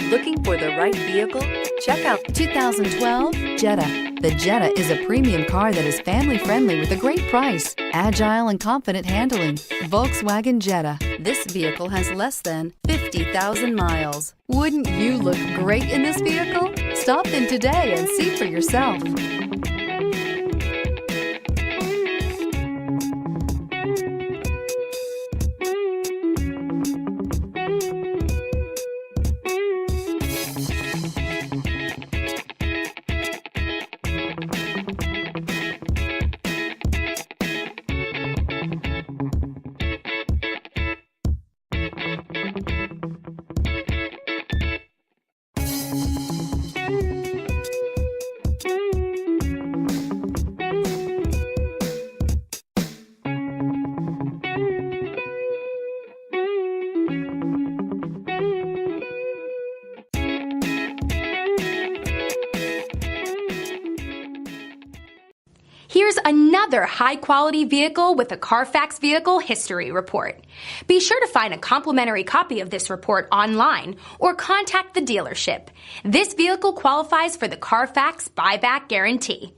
Looking for the right vehicle? Check out 2012 Jetta. The Jetta is a premium car that is family-friendly with a great price, agile and confident handling. Volkswagen Jetta. This vehicle has less than 50,000 miles. Wouldn't you look great in this vehicle? Stop in today and see for yourself. Here's another high-quality vehicle with a Carfax Vehicle History Report. Be sure to find a complimentary copy of this report online or contact the dealership. This vehicle qualifies for the Carfax Buyback Guarantee.